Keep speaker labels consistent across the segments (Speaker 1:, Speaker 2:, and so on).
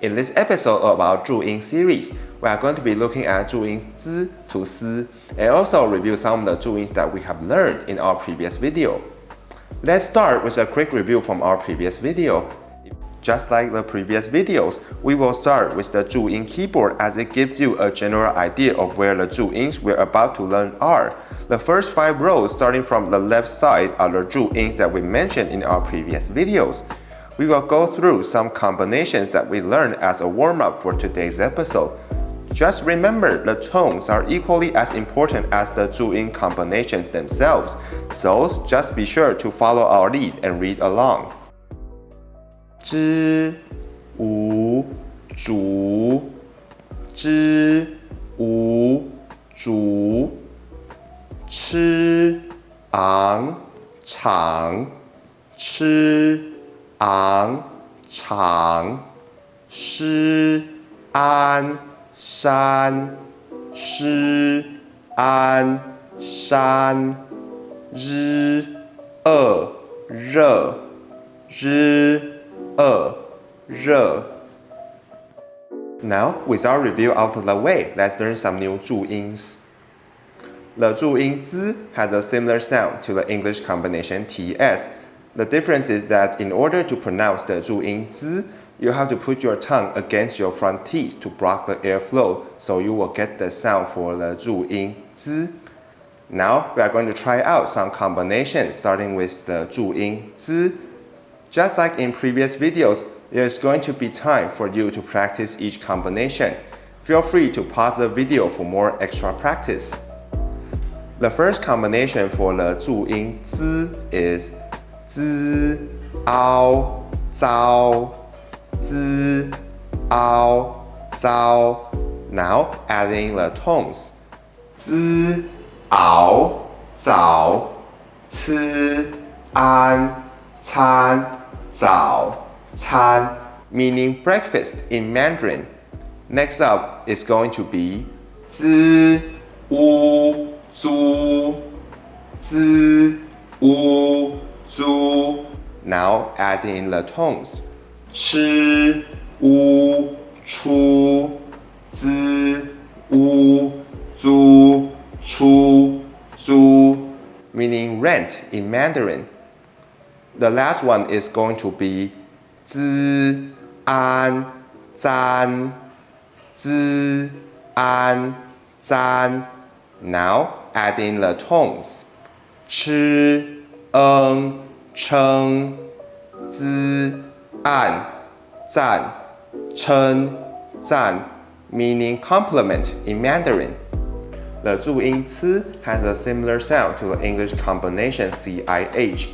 Speaker 1: In this episode of our Zhuyin series, we are going to be looking at Zhuyin Zi to Si and also review some of the Zhuyins that we have learned in our previous video. Let's start with a quick review from our previous video. Just like the previous videos, we will start with the Zhuyin keyboard as it gives you a general idea of where the Zhuyins we're about to learn are. The first 5 rows starting from the left side are the Zhuyins that we mentioned in our previous videos. We will go through some combinations that we learned as a warm-up for today's episode. Just remember, the tones are equally as important as the Zhuyin combinations themselves, so just be sure to follow our lead and read along. Zhi, wu, zhu, zhi, wu, zhu, chi, ang, chang, chi, ang, chang, shi, an, shan, shi, an, shan, zhi, re, zhi, re. Now, with our review out of the way, let's learn some new Zhuyins. The Zhuyin Zi has a similar sound to the English combination TS. The difference is that in order to pronounce the Zhuyin Zi, you have to put your tongue against your front teeth to block the airflow, so you will get the sound for the Zhuyin Zi. Now, we are going to try out some combinations starting with the Zhuyin Zi. Just like in previous videos, there is going to be time for you to practice each combination. Feel free to pause the video for more extra practice. The first combination for the Zhuyin Zi is zi, ao, zao, zi, ao, zao. Now adding the tones. Zi, ao, zao, ci, an, can, zao, can, meaning breakfast in Mandarin. Next up is going to be zi, wu, zhu, zi, wu, zhu. Now add in the tones. Chi, wu, chu, zi, wu, zhu, chu, zhu, meaning rent in Mandarin. The last one is going to be zi, an, zan, zi, an, zan. Now add in the tones. Chi, cheng, zi, an, zan, chen, zan, meaning compliment in Mandarin. The Zhuyin Ci has a similar sound to the English combination CIH.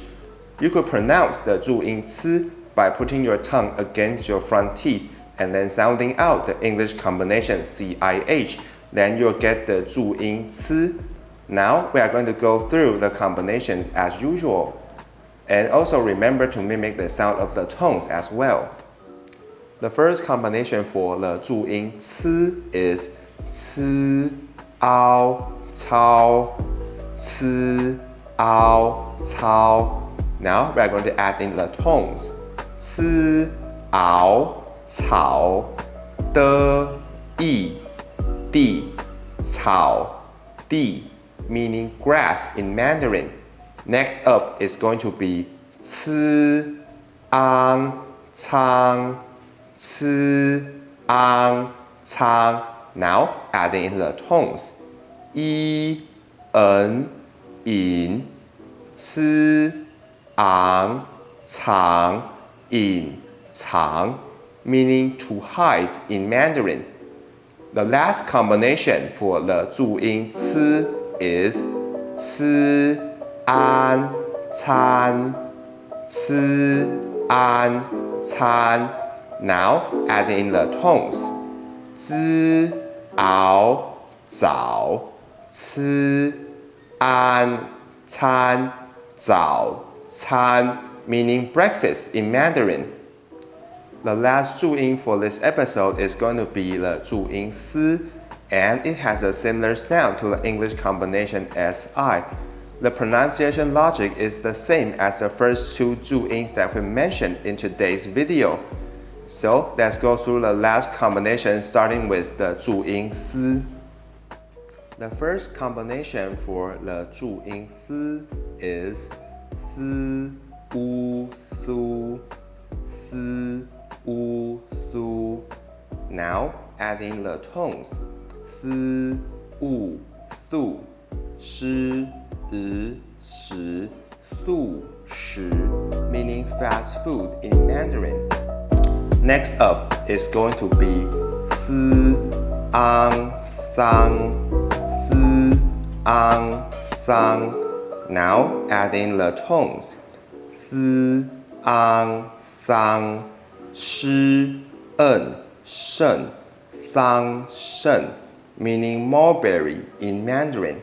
Speaker 1: You could pronounce the Zhuyin Ci by putting your tongue against your front teeth and then sounding out the English combination CIH. Then you'll get the Zhuyin Ci. Now we are going to go through the combinations as usual. And also remember to mimic the sound of the tones as well. The first combination for the Zhuyin Ci is ci, ao, cao, ci, ao, cao. Now we are going to add in the tones. Ci, ao, cao, de, yi, di, cao, di, meaning grass in Mandarin. Next up is going to be ci, ang, chang, ci, ang, chang. Now adding in the tones. Yi, en, yin, ci, ang, chang, yin, chang, meaning to hide in Mandarin. The last combination for the Zhuyin Ci is ci, an, can, ci, an, can. Now add in the tones. Zi, ao, zao, ci, an, can, zao, can, meaning breakfast in Mandarin. The last Zhuyin for this episode is going to be the Zhuyin Si, and it has a similar sound to the English combination SI. The pronunciation logic is the same as the first 2 Zhuyins that we mentioned in today's video. So let's go through the last combination starting with the Zhu-yin si. The first combination for the Zhu-yin si is si, u, su, si, u, su. Now adding the tones si, u, su, shi, shi, su, shi, meaning fast food in Mandarin. Next up is going to be si, ang, sang, si, ang, sang. Now adding the tones si, ang, sang, shi, shen, sang, shen, meaning mulberry in Mandarin.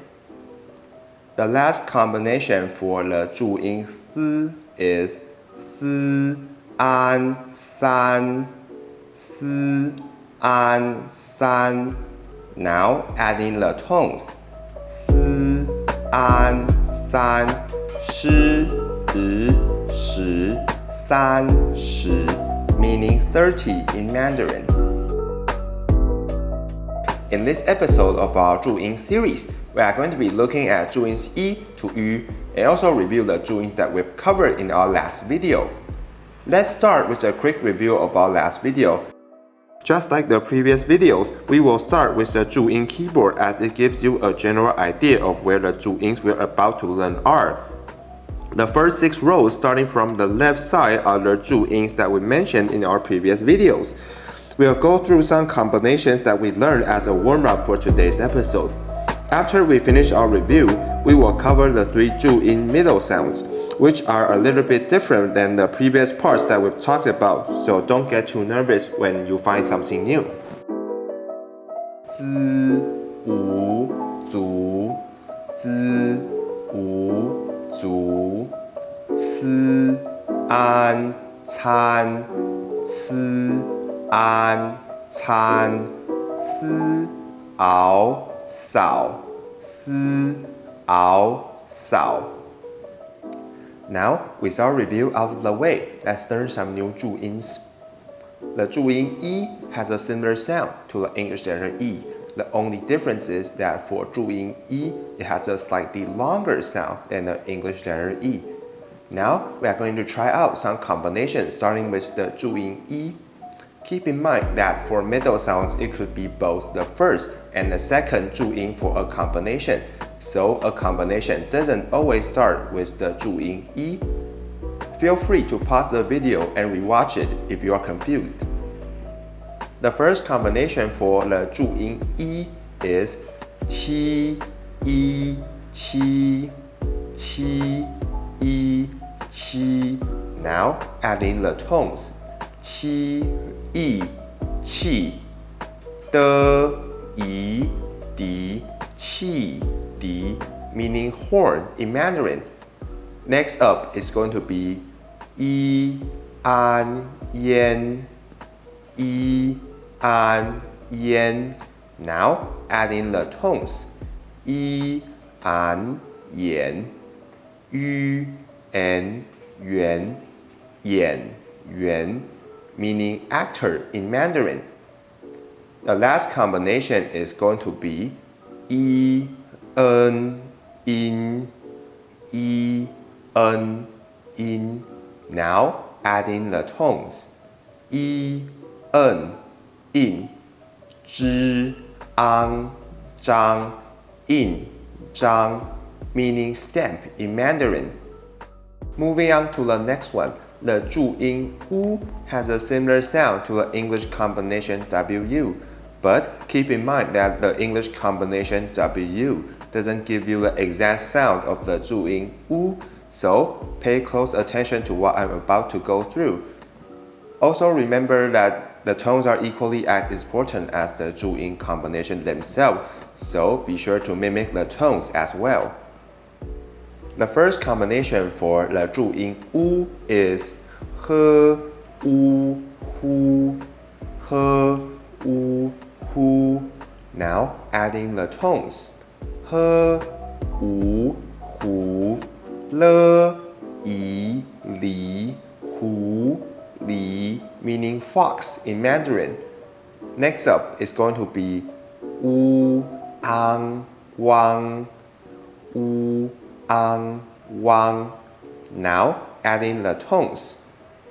Speaker 1: The last combination for the Zhu-yin si is si, an, san, si, an, san. Now adding the tones si, an, san, shi, shi, san, shi, meaning 30 in Mandarin. In this episode of our Zhu-yin series, we are going to be looking at Zhu-yins yi to yu and also review the Zhu-yins that we've covered in our last video. Let's start with a quick review of our last video. Just like the previous videos, we will start with the Zhu-yin keyboard as it gives you a general idea of where the Zhu-yins we're about to learn are. The first 6 rows starting from the left side are the Zhu-yins that we mentioned in our previous videos. We'll go through some combinations that we learned as a warm-up for today's episode. After we finish our review, we will cover the 3 Zhu-yin middle sounds, which are a little bit different than the previous parts that we've talked about, so don't get too nervous when you find something new. Zi, wu, zu, zi, wu, zu, ci, an, can, ci, an, can, ci, ao, sao, ci, ao, sao. Now, with our review out of the way, let's learn some new Zhu-yins. The Zhu-yin yi has a similar sound to the English letter E. The only difference is that for Zhu-yin yi, it has a slightly longer sound than the English letter E. Now, we are going to try out some combinations starting with the Zhu-yin yi. Keep in mind that for middle sounds, it could be both the first and the second Zhu-yin for a combination. So a combination doesn't always start with the Zhu-yin yi. Feel free to pause the video and rewatch it if you are confused. The first combination for the Zhu-yin yi is qi, yi, qi, qi, yi, qi. Now adding the tones qi, yi, qi, de, yi, di, qi, di, meaning horn in Mandarin. Next up is going to be yi, an, yan, yi, an, yan. Now adding the tones yi, an, yan, yu, en, yuan, yan, yuan, meaning actor in Mandarin. The last combination is going to be yi, en, in, yi, en, in. Now adding the tones yi, en, in, zhi, ang, zhang, in, zhang, meaning stamp in Mandarin. Moving on to the next one, the Zhu-yin wu has a similar sound to the English combination wu, but keep in mind that the English combination w doesn't give you the exact sound of the Zhu-yin wu, so pay close attention to what I'm about to go through. Also remember that the tones are equally as important as the Zhu-yin combination themselves, so be sure to mimic the tones as well. The first combination for the Zhu-yin wu is he, u, hu, he, u, hu. Now adding the tones he, u, hu, le, yi, li, hu, li, meaning fox in Mandarin. Next up is going to be wu, ang, wang, wu, ang, wang. Now adding the tones.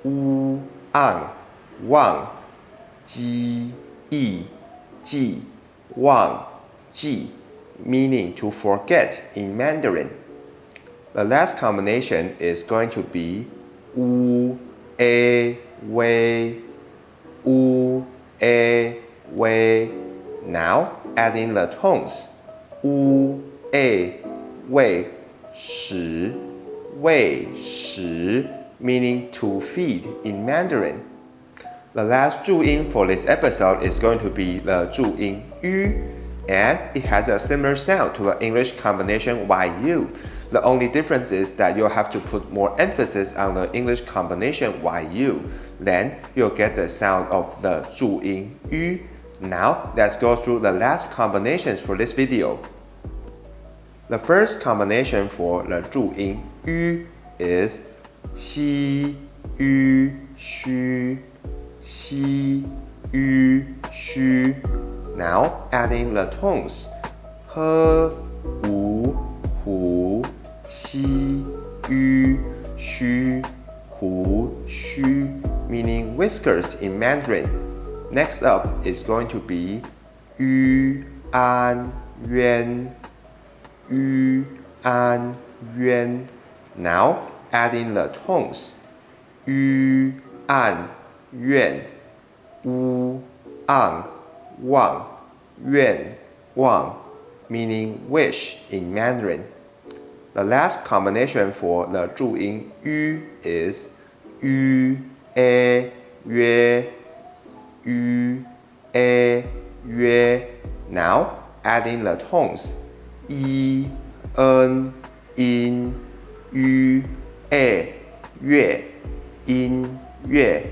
Speaker 1: Wu, ang, wang, ji, yi, ji, wang, ji, meaning to forget in Mandarin. The last combination is going to be wu, a, wei, wu, a, wei. Now adding the tones. Wu, a, wei, shi, wei, shi, meaning to feed in Mandarin. The last Zhuyin for this episode is going to be the Zhuyin yu, and it has a similar sound to the English combination yu. The only difference is that you'll have to put more emphasis on the English combination yu. Then you'll get the sound of the Zhuyin yu. Now let's go through the last combinations for this video. The first combination for the Zhuyin yu is xi, yu, xu, xi, yu, xu. Now adding the tones. He, wu, hu, xi, yu, xu, hu, xu, meaning whiskers in Mandarin. Next up is going to be yu, an, yuan, yu, an, yuan. Now adding the tones. Yu, an, yuan, wu, ang, wang, yuan, wang, meaning wish in Mandarin. The last combination for the Zhuyin yu is yu, a, yue, yu, a, yue. Now adding the tones. Yi, en, in, yu, a, yue, in, yue,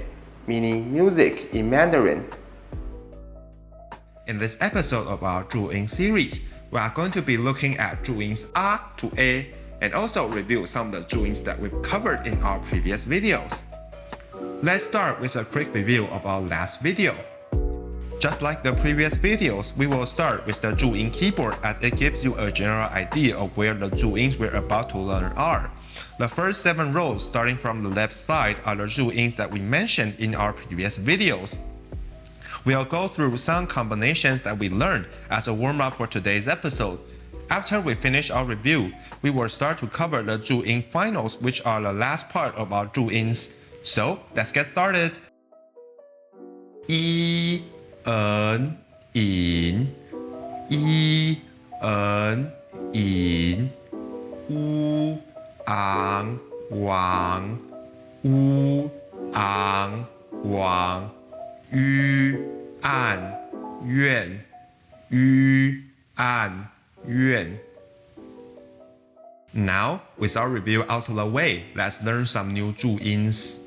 Speaker 1: meaning music in Mandarin. In this episode of our Zhuyin series, we are going to be looking at Zhuyin's A to A and also review some of the Zhuyins that we've covered in our previous videos. Let's start with a quick review of our last video. Just like the previous videos, we will start with the Zhuyin keyboard as it gives you a general idea of where the Zhuyins we're about to learn are. The first 7 rows starting from the left side are the Zhuyins that we mentioned in our previous videos. We'll go through some combinations that we learned as a warm-up for today's episode. After we finish our review, we will start to cover the Zhuyin finals, which are the last part of our Zhuyins. So let's get started. I, en, in, I, en, in, wu, ang, wang, wu, ang, wang, yu, an, yuan, yu, an, yuan. Now, with our review out of the way, let's learn some new Zhuyins.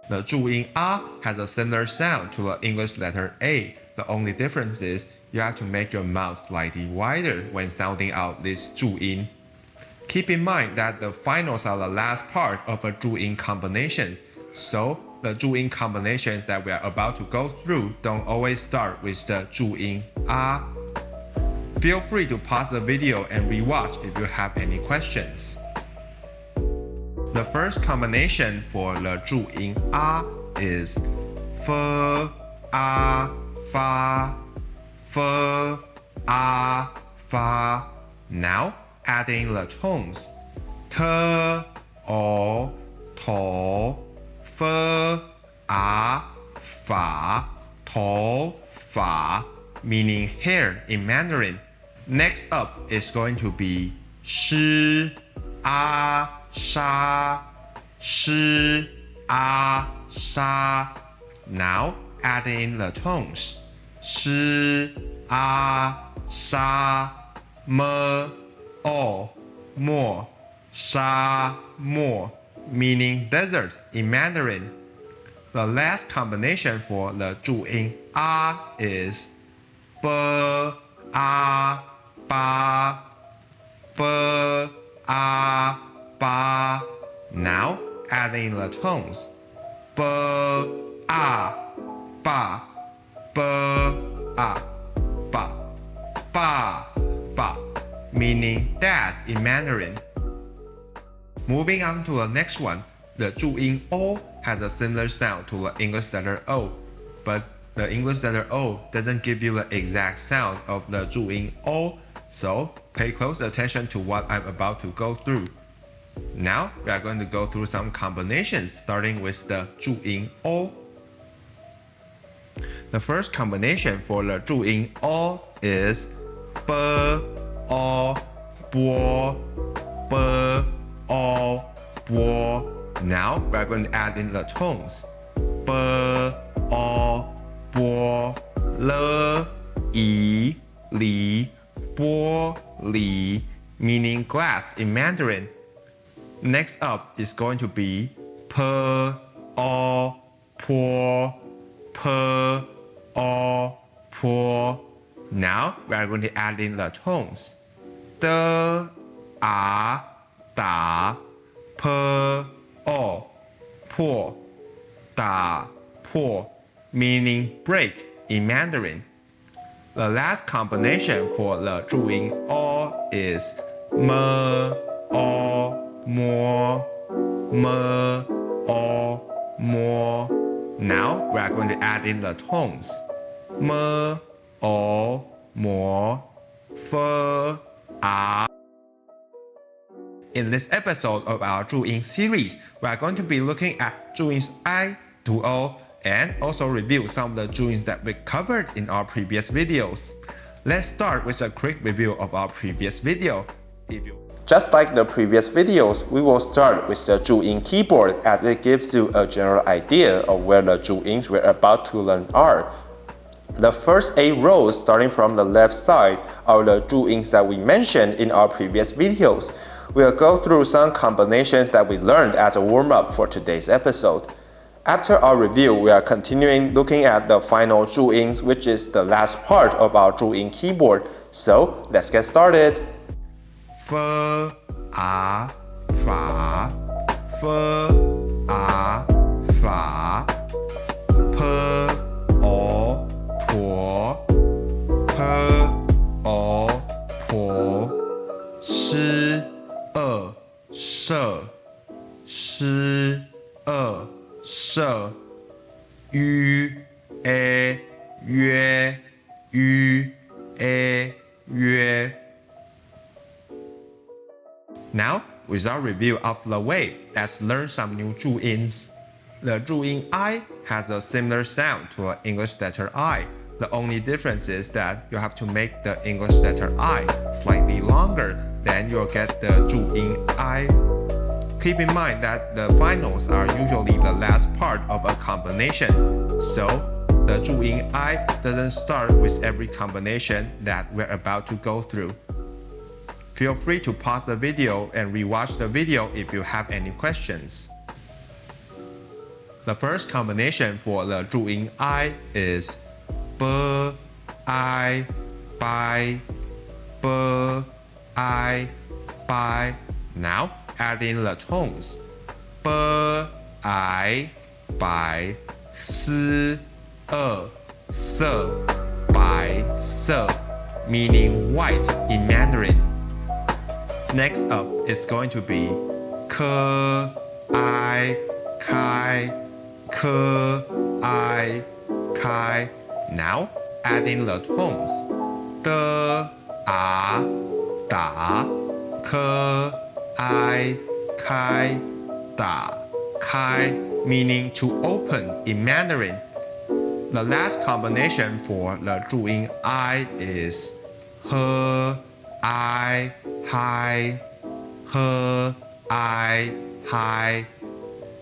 Speaker 1: The Zhuyin A has a similar sound to the English letter A. The only difference is you have to make your mouth slightly wider when sounding out this Zhuyin. Keep in mind that the finals are the last part of a Zhuyin combination, so the Zhuyin combinations that we are about to go through don't always start with the Zhuyin A. Feel free to pause the video and rewatch if you have any questions. The first combination for the Zhuyin A is fe, a, fa, fe, a, fa. Now adding the tones. Te, o, to, fe, a, fa, to, fa, meaning hair in Mandarin. Next up is going to be shi, a, sha, shi, a, sha. Now adding the tones. Shi, a, sha, me, o, mo, sha, mo, meaning desert in Mandarin. The last combination for the Zhuyin A is be, a, ba, be, a, ba. Now adding the tones. b a ba b a ba ba ba, meaning dad in Mandarin. Moving on to the next one, the Zhuyin O has a similar sound to the English letter O, but the English letter O doesn't give you the exact sound of the Zhuyin O, so pay close attention to what I'm about to go through. Now we are going to go through some combinations starting with the Zhuyin O. The first combination for the Zhuyin O is b o bo b o bo. Now we are going to add in the tones. b o bo le yi li bo li, meaning glass in Mandarin. Next up is going to be p o po p o po. Now we are going to add in the tones. d a da p o po da po, meaning break in Mandarin. The last combination for the Zhuyin O is m o mo m o mo. Now we are going to add in the tones. m o mo f a. In this episode of our Zhuyin series, we are going to be looking at Zhuyin's I to O and also review some of the Zhuyins that we covered in our previous videos. Let's start with a quick review of our previous video. Just like the previous videos, we will start with the Zhuyin keyboard as it gives you a general idea of where the Zhuyins we're about to learn are. The first 8 rows starting from the left side are the Zhuyins that we mentioned in our previous videos. We'll go through some combinations that we learned as a warm-up for today's episode. After our review, we are continuing looking at the final Zhuyins, which is the last part of our Zhuyin keyboard. So let's get started. F a fa, f a fa, p o po, p o po, sh e sh sh e sh, yu e yue yu e yue. Now, with our review of the way, let's learn some new Zhu-yins. The Zhuyin I has a similar sound to the English letter I. The only difference is that you have to make the English letter I slightly longer, then you'll get the Zhuyin I. Keep in mind that the finals are usually the last part of a combination, so the Zhuyin I doesn't start with every combination that we're about to go through. Feel free to pause the video and rewatch the video if you have any questions. The first combination for the Zhuyin I is b I bai b I bai. Now add in the tones. b I bai s e se bai se, meaning white in Mandarin. Next up is going to be k I kai k I kai. Now add in the tones. d a da k I kai da kai, meaning to open in Mandarin. The last combination for the Zhuyin I is h I hi h I hi.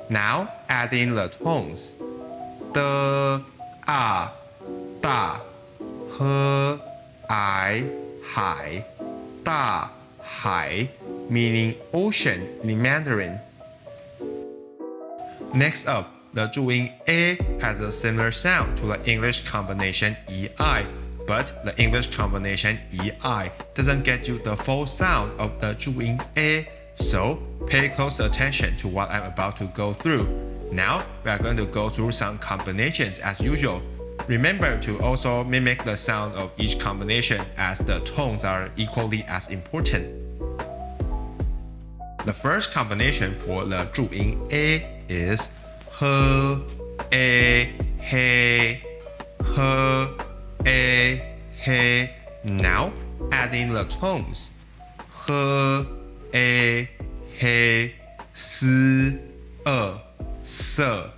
Speaker 1: Now add in the tones. d a da h I hai da hai, meaning ocean in Mandarin. Next up, the Zhuyin A has a similar sound to the English combination EI, but the English combination EI doesn't get you the full sound of the Zhuyin A, so pay close attention to what I'm about to go through. Now we are going to go through some combinations as usual. Remember to also mimic the sound of each combination as the tones are equally as important. The first combination for the Zhuyin A is he, a, he, he, a, he. Now adding the tones he, a, he, s, se,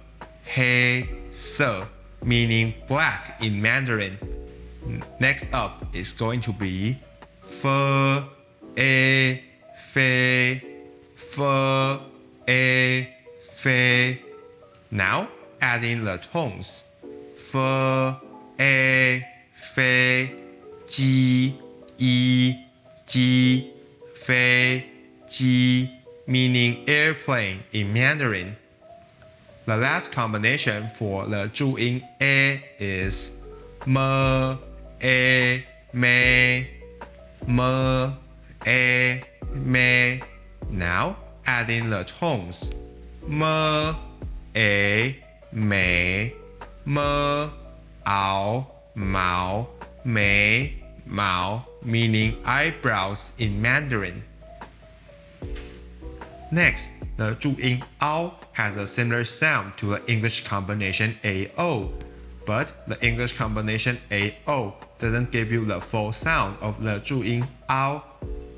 Speaker 1: he, se, meaning black in Mandarin. Next up is going to be fe, a, fe, fe, fe. Now adding the tones fe, a, fe, ji, ji, fe, ji, meaning airplane in Mandarin. The last combination for the Zhuyin A is me, a, me, me, a, me. Now adding the tones me, a, me, ao, mao, mei, mao, meaning eyebrows in Mandarin. Next, the Zhuyin ao has a similar sound to the English combination AO, but the English combination AO doesn't give you the full sound of the Zhuyin ao.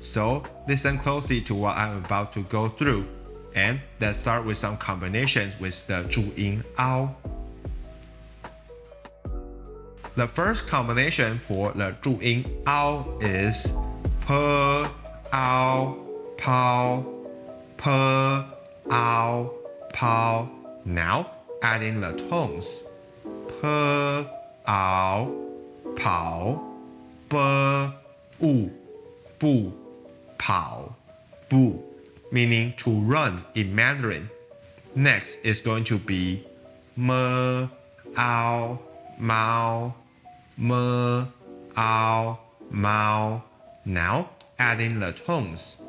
Speaker 1: So listen closely to what I'm about to go through, and let's start with some combinations with the Zhuyin ao. The first combination for the Zhuyin ao is pe, ao, pao, pe, ao, pao. Now adding the tones pe, ao, pao, be, u, bu, pao, bu, meaning to run in Mandarin. Next is going to be me, ao, mao, me, ao, mao. Now adding the tones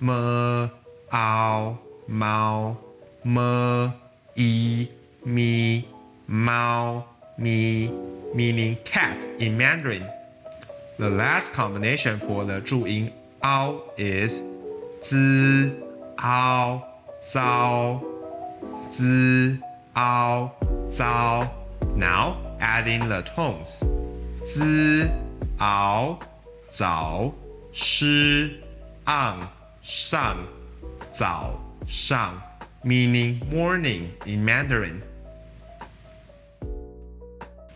Speaker 1: me, ao, mao, me, i, mi, mao, mi, meaning cat in Mandarin. The last combination for the Zhuyin ao is zi, ao, zao, zi, ao, zao. Now adding the tones zi, ao, zao, shi, ang, shang, zao, shang, meaning morning in Mandarin.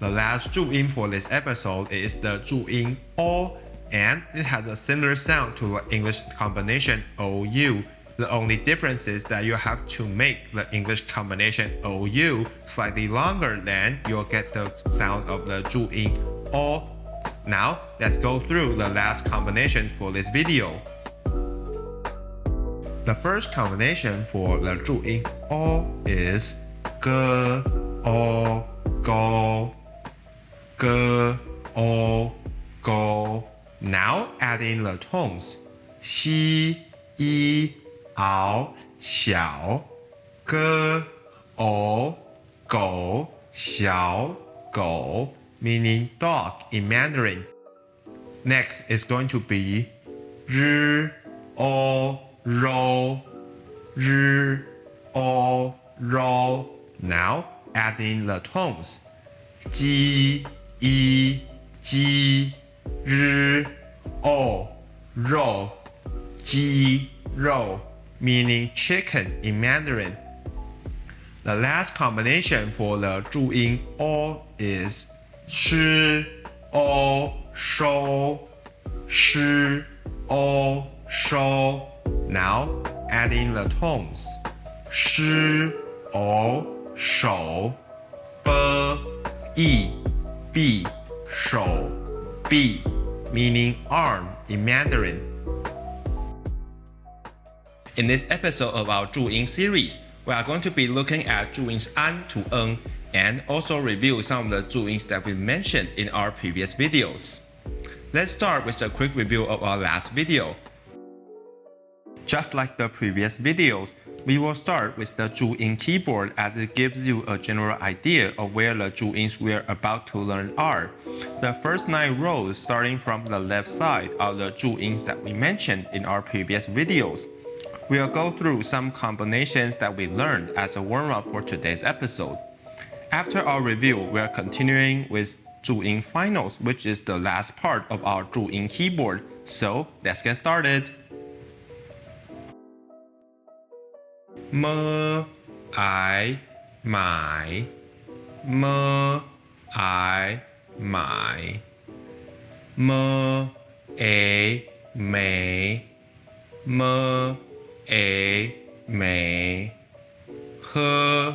Speaker 1: The last Zhuyin for this episode is the Zhuyin O, and it has a similar sound to the English combination OU. The only difference is that you have to make the English combination OU slightly longer, then you'll get the sound of the Zhuyin O. Now, let's go through the last combinations for this video. The first combination for the Zhuyin O is ge, o, go, ge, o, go. Now adding the tones xi, yi, ao, xiao, ge, o, go, xiao, go, meaning dog in Mandarin. Next is going to be ri, o, rou, ri, o, rou. Now adding the tones ji, yi, ji, ri, o, rou, ji, rou, meaning chicken in Mandarin. The last combination for the Zhuyin O is shi, o, shou, shi, o, shou. Now adding the tones shi, o, shou, be, yi, bi, shou, bi, meaning arm in Mandarin. In this episode of our Zhuyin series, we are going to be looking at Zhuyin's an to eng and also review some of the Zhuyins that we mentioned in our previous videos. Let's start with a quick review of our last video. Just like the previous videos, We will start with the Zhuyin keyboard as it gives you a general idea of where the Zhu-yins we're about to learn are. The first 9 rows starting from the left side are the Zhu-yins that we mentioned in our previous videos. We'll go through some combinations that we learned as a warm-up for today's episode. After our review, we're continuing with Zhuyin finals, which is the last part of our Zhuyin keyboard. So let's get started. Mơ, ái, mải. Mơ, ái, mải. Mơ, ế, mế. Mơ, ế, mế. Hơ,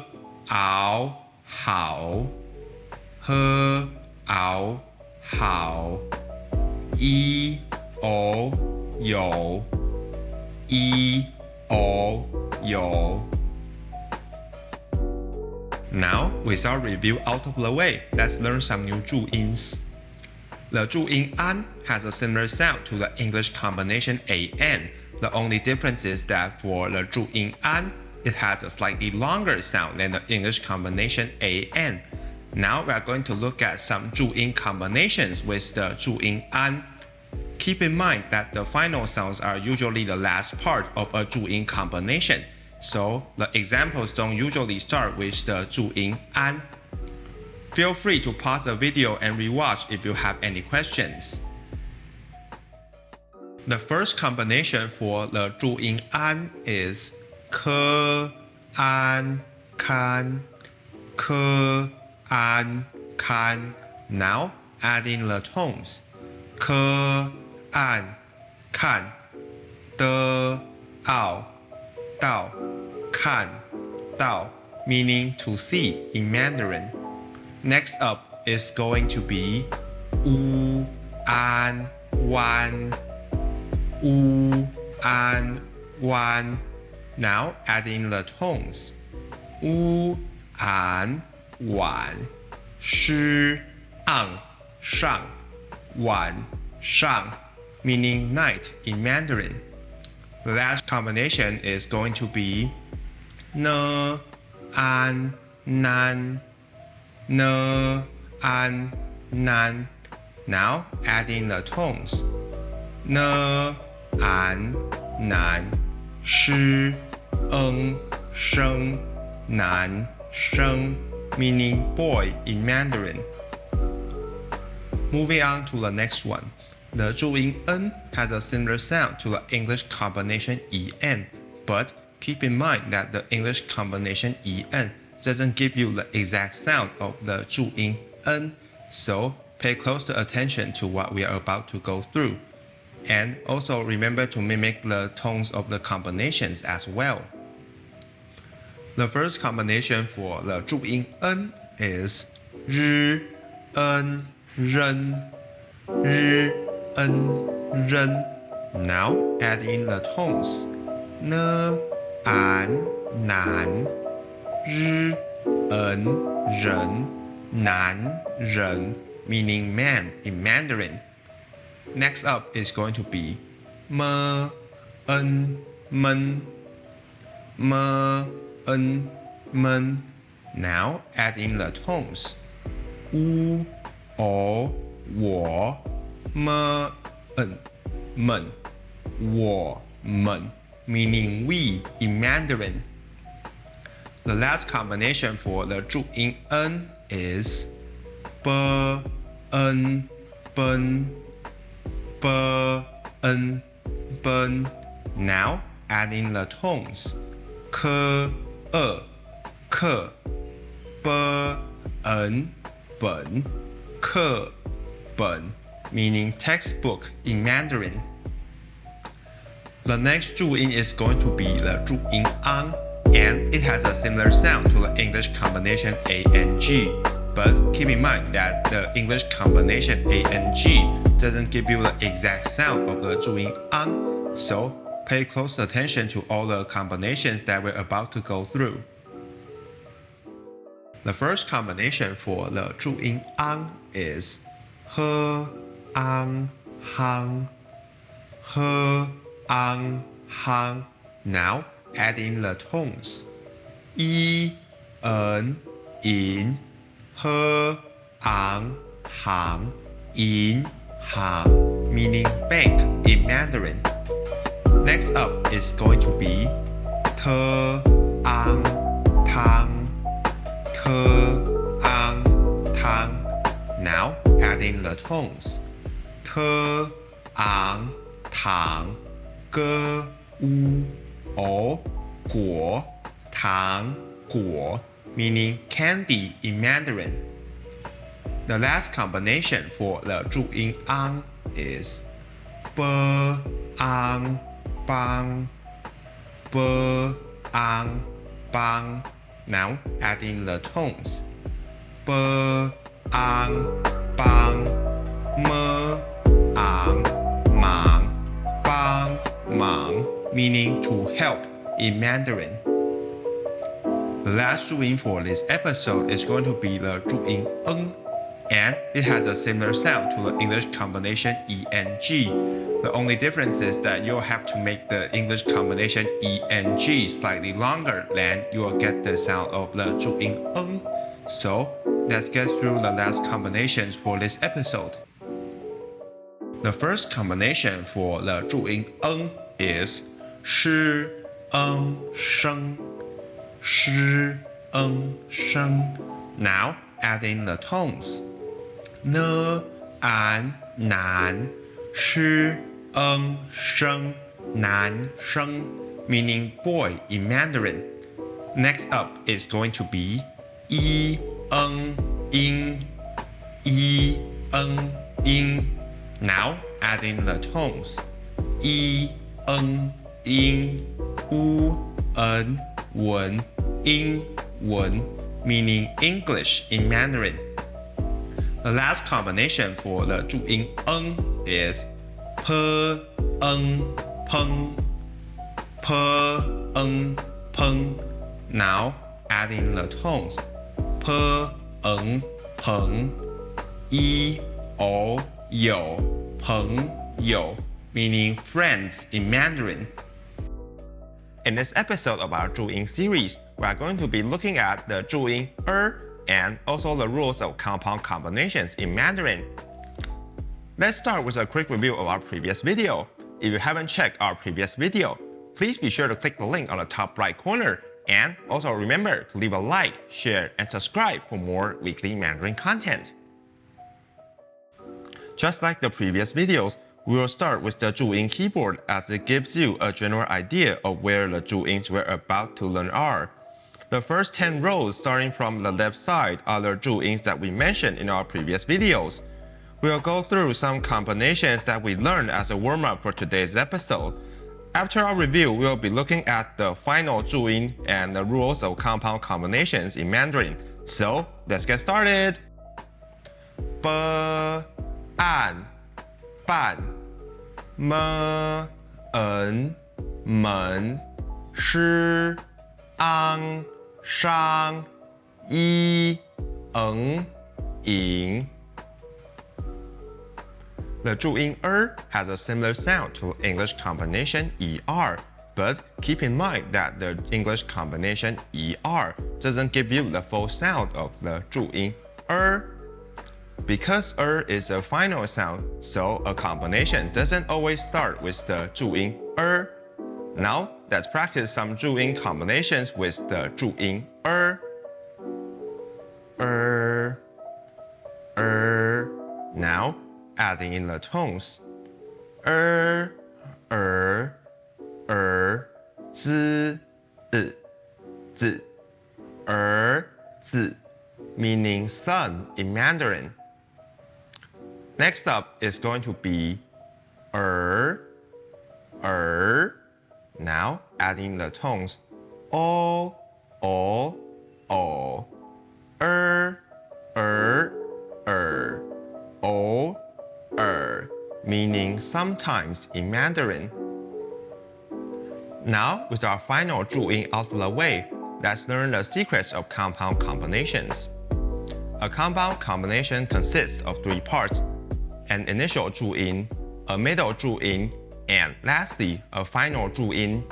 Speaker 1: áo, hảo. Hơ, áo, hảo. Y, ổ, dỗ. Y, ổ, dỗ. Now, with our review out of the way, let's learn some new Zhu-yins. The Zhu-yin an has a similar sound to the English combination an. The only difference is that for the Zhu-yin an, it has a slightly longer sound than the English combination an. Now we are going to look at some Zhu-yin combinations with the Zhu-yin an. Keep in mind that the final sounds are usually the last part of a Zhu-yin combination, so the examples don't usually start with the Zhu-yin an. Feel free to pause the video and rewatch if you have any questions. The first combination for the Zhu-yin an is ke, an, kan. Ke, an, kan. Now adding the tones. Ke, an, kan. De, ao, dao. Kan, dao, meaning to see in Mandarin. Next up is going to be u, an, wan. U, an, wan. Now adding the tones. U, an, wan. Shi, ang, shang. Wan, shang, meaning night in Mandarin. The last combination is going to be ne, an, nan. Ne, an, nan. Now adding the tones. Ne, an, nan. Shi, eng, sheng. Nan, sheng, meaning boy in Mandarin. Moving on to the next one. The Zhuyin en has a similar sound to the English combination en, but keep in mind that the English combination en doesn't give you the exact sound of the Zhuyin en, so pay close attention to what we are about to go through. And also remember to mimic the tones of the combinations as well. The first combination for the Zhuyin en is ri, en, ren. Ri, en, ren. Now add in the tones. Ne, an, nan. Ri, en, ren. Nan, ren, meaning man in Mandarin. Next up is going to be me, en, men. Me, en, men. Now add in the tones. U, o, wo. Me, en, men. Wo, men, meaning we in Mandarin. The last combination for the Zhuyin en is be, en, ben. Be, en, ben. Now add in the tones. Ke, ke. Be, en, ben. Ke, ben, meaning textbook in Mandarin. The next Zhuyin is going to be the Zhuyin an, and it has a similar sound to the English combination ang, but keep in mind that the English combination ang doesn't give you the exact sound of the Zhuyin an, so pay close attention to all the combinations that we're about to go through. The first combination for the Zhuyin an is he, ang, hang. He, ang, hang. Now adding the tones. I, en, in, he, ang, hang, in, hang, meaning bank in Mandarin. Next up is going to be te, ang, tang, te, ang, tang. Now adding the tones. Te, ang, tang, ge, u, o, guo, tang, guo, meaning candy in Mandarin. The last combination for the Zhuyin ang is b, ang, bang, b, ang, bang. Now adding the tones. B, ang, bang, m, ang, mang, bang, mang, meaning to help in Mandarin. The last Zhuyin for this episode is going to be the Zhuyin ng, and it has a similar sound to the English combination eng. The only difference is that you'll have to make the English combination eng slightly longer than you'll get the sound of the Zhuyin ng. So let's get through the last combinations for this episode. The first combination for the Zhuyin ng is shi, eng, sheng, shi, eng, sheng. Now adding the tones. Ne, an, nan, shi, eng, sheng, nan, sheng, meaning boy in Mandarin. Next up is going to be I, eng, ing, I, eng, ing. Now adding the tones. I, eng, ing, u, en, wen, ing, wen, meaning English in Mandarin. The last combination for the Zhuyin ng is pe, eng, peng, pe, eng, peng. Now adding the tones. Pe, eng, peng, I, o, you, peng, you, meaning friends in Mandarin. In this episode of our Zhuyin series, we are going to be looking at the Zhuyin and also the rules of compound combinations in Mandarin. Let's start with a quick review of our previous video. If you haven't checked our previous video, please be sure to click the link on the top right corner, and also remember to leave a like, share, and subscribe for more weekly Mandarin content. Just like the previous videos, we will start with the Zhuyin keyboard as it gives you a general idea of where the Zhuyins we're about to learn are. The first 10 rows starting from the left side are the Zhuyins that we mentioned in our previous videos. We'll go through some combinations that we learned as a warm-up for today's episode. After our review, we'll be looking at the final Zhuyin and the rules of compound combinations in Mandarin. So, let's get started! B, an, ban, me, en, men, shi, ang, shang, yi, eng, ing. The Zhuyin has a similar sound to English combination er, but keep in mind that the English combination er doesn't give you the full sound of the Zhuyin Because is a final sound, so a combination doesn't always start with the Zhuyin Now, let's practice some Zhuyin combinations with the Zhuyin Now, adding in the tones. Z, z, z, meaning sun in Mandarin. Next up is going to be Now, adding the tones. O, o, o, meaning sometimes in Mandarin. Now, with our final Zhuyin out of the way, let's learn the secrets of compound combinations. A compound combination consists of 3 parts: an initial Zhuyin, a middle Zhuyin, and lastly, a final Zhuyin.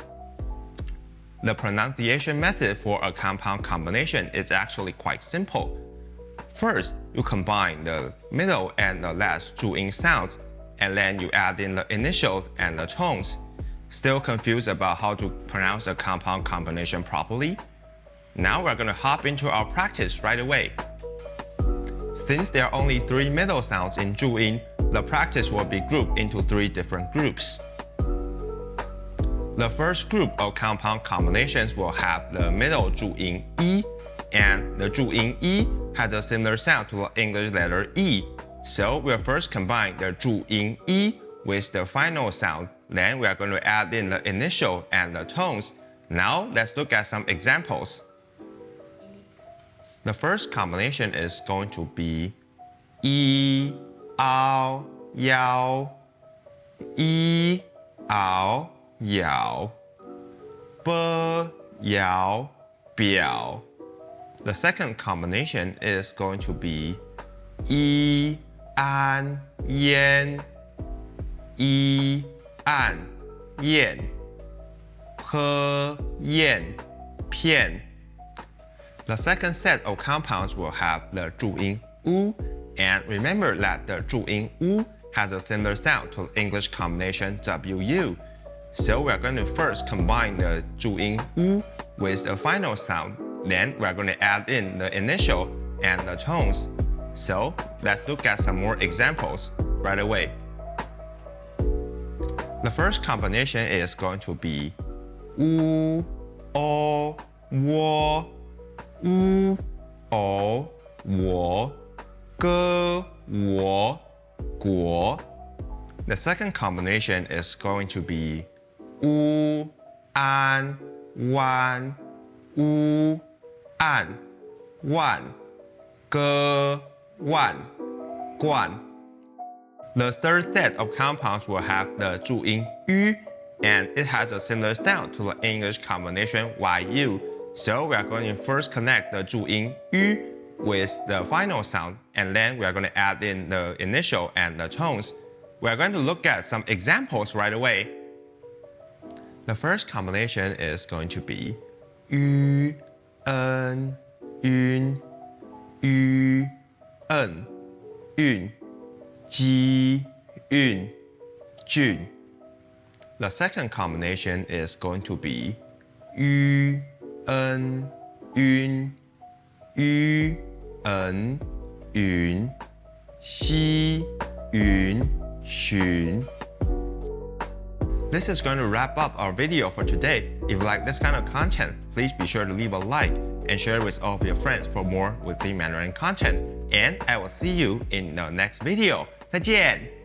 Speaker 1: The pronunciation method for a compound combination is actually quite simple. First, you combine the middle and the last Zhuyin sounds, and then you add in the initials and the tones. Still confused about how to pronounce a compound combination properly? Now we're going to hop into our practice right away. Since there are only 3 middle sounds in Zhuyin, the practice will be grouped into 3 different groups. The first group of compound combinations will have the middle Zhuyin yi, and the Zhuyin yi has a similar sound to the English letter E. So we'll first combine the Zhuyin yi with the final sound. Then we are going to add in the initial and the tones. Now let's look at some examples. The first combination is going to be yi, ao, yao, yi, ao, yao, be, yao, biao. The second combination is going to be yi, an, yan, yi, an, yan, he, yan, pian. The second set of compounds will have the Zhuyin u, and remember that the Zhuyin u has a similar sound to the English combination wu. So we're going to first combine the Zhuyin u with the final sound. Then we're going to add in the initial and the tones. So let's look at some more examples right away. The first combination is going to be u, o, wo, u, o, wo, ge, wo, guo. The second combination is going to be u, an, wan, u, an, wan, ge, wan, guan. The third set of compounds will have the Zhuyin yu, and it has a similar sound to the English combination yu. So we are going to first connect the Zhuyin yu with the final sound, and then we are going to add in the initial and the tones. We are going to look at some examples right away. The first combination is going to be yu, en, yun, yu, en, yun, ji, yun, jun. The second combination is going to be yu, en, yun, yu, en, yun, xi, yun, xun. This is going to wrap up our video for today. If you like this kind of content, please be sure to leave a like and share it with all of your friends for more weekly Mandarin content. And I will see you in the next video. 再见!